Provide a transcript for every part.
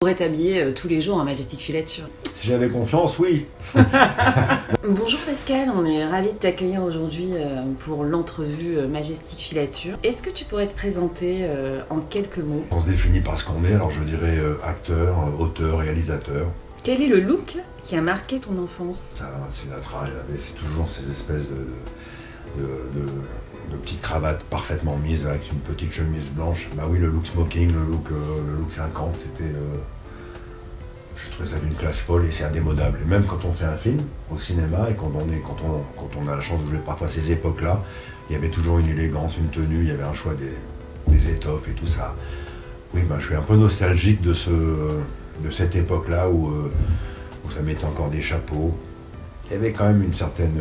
Pourrais t'habiller tous les jours en Majestic Filature. Si j'avais confiance, oui. Bonjour Pascal, on est ravis de t'accueillir aujourd'hui pour l'entrevue Majestic Filature. Est-ce que tu pourrais te présenter en quelques mots? On se définit par ce qu'on est, alors je dirais acteur, auteur, réalisateur. Quel est le look qui a marqué ton enfance? Sinatra, c'est toujours ces espèces de petites cravates parfaitement mises avec une petite chemise blanche. Bah oui, le look smoking, le look 50, c'était... je trouvais ça d'une classe folle et c'est indémodable. Et même quand on fait un film au cinéma et quand on a la chance de jouer parfois ces époques-là, il y avait toujours une élégance, une tenue, il y avait un choix des étoffes et tout ça. Oui, je suis un peu nostalgique de cette époque-là où ça mettait encore des chapeaux. Il y avait quand même une certaine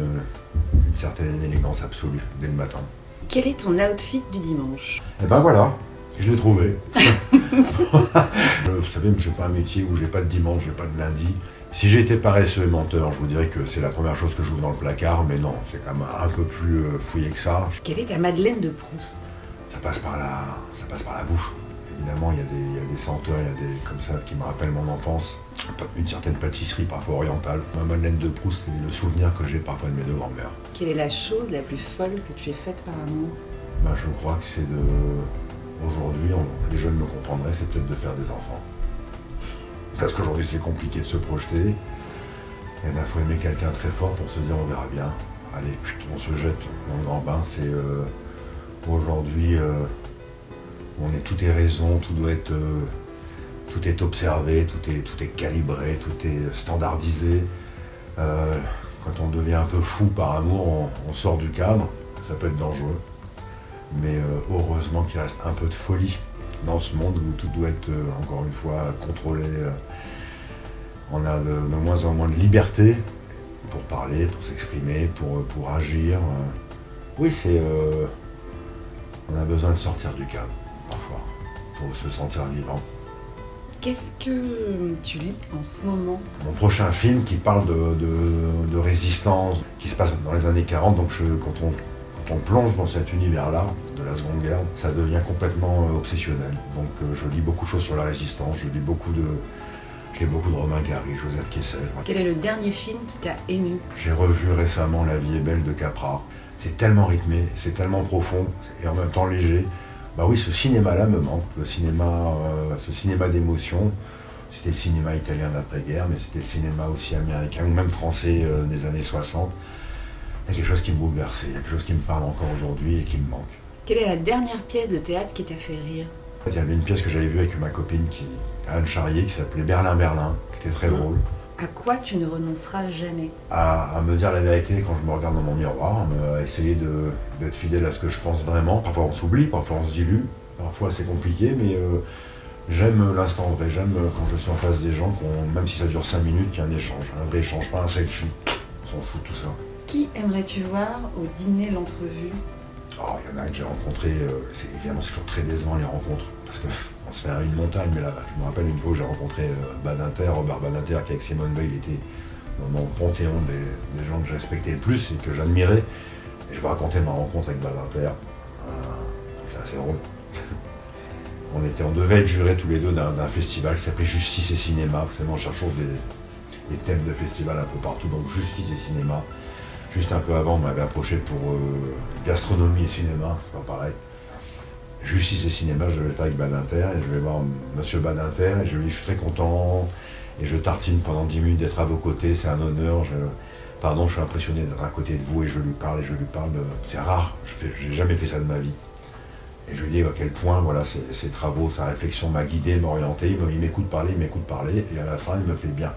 élégance absolue dès le matin. Quel est ton outfit du dimanche? Eh ben voilà, je l'ai trouvé. Vous savez, je n'ai pas un métier où j'ai pas de dimanche, j'ai pas de lundi. Si j'étais paresseux et menteur, je vous dirais que c'est la première chose que j'ouvre dans le placard, mais non, c'est quand même un peu plus fouillé que ça. Quelle est ta Madeleine de Proust? Ça passe par la bouffe. Évidemment, il y a des senteurs, il y a des comme ça qui me rappellent mon enfance. Une certaine pâtisserie, parfois orientale. Ma Madeleine de Proust, c'est le souvenir que j'ai parfois de mes deux grands-mères. Quelle est la chose la plus folle que tu aies faite par amour? Je crois que c'est aujourd'hui, les jeunes me comprendraient, c'est peut-être de faire des enfants. Parce qu'aujourd'hui, c'est compliqué de se projeter. Et il faut aimer quelqu'un très fort pour se dire on verra bien. Allez, on se jette dans le grand bain. C'est aujourd'hui, tout est raison, tout est observé, tout est calibré, tout est standardisé. Quand on devient un peu fou par amour, on sort du cadre. Ça peut être dangereux. Mais heureusement qu'il reste un peu de folie dans ce monde où tout doit être, encore une fois, contrôlé. On a de moins en moins de liberté pour parler, pour s'exprimer, pour agir. Oui, on a besoin de sortir du cadre, parfois, pour se sentir vivant. Qu'est-ce que tu lis en ce moment? Mon prochain film qui parle de résistance, qui se passe dans les années 40, donc quand on plonge dans cet univers-là, de la Seconde Guerre, ça devient complètement obsessionnel. Donc je lis beaucoup de choses sur la résistance, je lis beaucoup de Romain Gary, Joseph Kessel. Quel est le dernier film qui t'a ému? J'ai revu récemment La vie est belle de Capra. C'est tellement rythmé, c'est tellement profond et en même temps léger. Oui, ce cinéma-là me manque, ce cinéma d'émotion. C'était le cinéma italien d'après-guerre, mais c'était le cinéma aussi américain ou même français des années 60. Il y a quelque chose qui me bouleverse, il y a quelque chose qui me parle encore aujourd'hui et qui me manque. Quelle est la dernière pièce de théâtre qui t'a fait rire? Il y avait une pièce que j'avais vue avec ma copine, Anne Charrier, qui s'appelait Berlin, qui était très drôle. À quoi tu ne renonceras jamais? À me dire la vérité quand je me regarde dans mon miroir, à essayer d'être fidèle à ce que je pense vraiment. Parfois on s'oublie, parfois on se dilue, parfois c'est compliqué, mais j'aime l'instant vrai, j'aime quand je suis en face des gens, même si ça dure 5 minutes, qu'il y a un échange, un vrai échange, pas un selfie. On s'en fout de tout ça. Qui aimerais-tu voir au dîner l'entrevue? Il y en a que j'ai rencontré, évidemment c'est toujours très décevant les rencontres, parce qu'on se fait une montagne, mais là, je me rappelle une fois où j'ai rencontré Robert Badinter, qui avec Simone Veil était dans mon panthéon des gens que je respectais le plus et que j'admirais. Et je vais raconter ma rencontre avec Badinter, c'est assez drôle. On devait être jurés tous les deux d'un festival qui s'appelait Justice et Cinéma. Vous savez, on cherche des thèmes de festival un peu partout, donc Justice et Cinéma. Juste un peu avant, on m'avait approché pour gastronomie et cinéma, c'est pas pareil. Justice et cinéma, je vais le faire avec Badinter, et je vais voir Monsieur Badinter, et je lui dis, je suis très content, et je tartine pendant 10 minutes d'être à vos côtés, c'est un honneur, je suis impressionné d'être à côté de vous, et je lui parle, c'est rare, j'ai jamais fait ça de ma vie. Et je lui dis à quel point, voilà, ses travaux, sa réflexion m'a guidé, m'a orienté, il m'écoute parler, et à la fin, il me fait bien.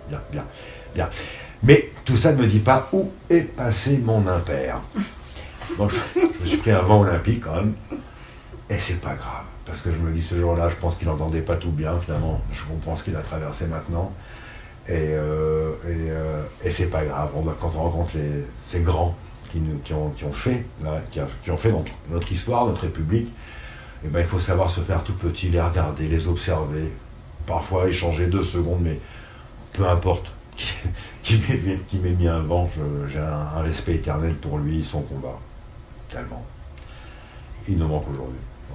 Mais tout ça ne me dit pas où est passé mon impair. Donc je me suis pris un vent olympique quand même. Et c'est pas grave. Parce que je me dis ce jour-là, je pense qu'il n'entendait pas tout bien. Finalement, je comprends ce qu'il a traversé maintenant. Et c'est pas grave. Quand on rencontre ces grands qui ont fait notre histoire, notre République, il faut savoir se faire tout petit, les regarder, les observer. Parfois échanger 2 secondes, mais peu importe. Qui m'ait mis un vent, j'ai un respect éternel pour lui, son combat. Tellement. Il nous manque aujourd'hui.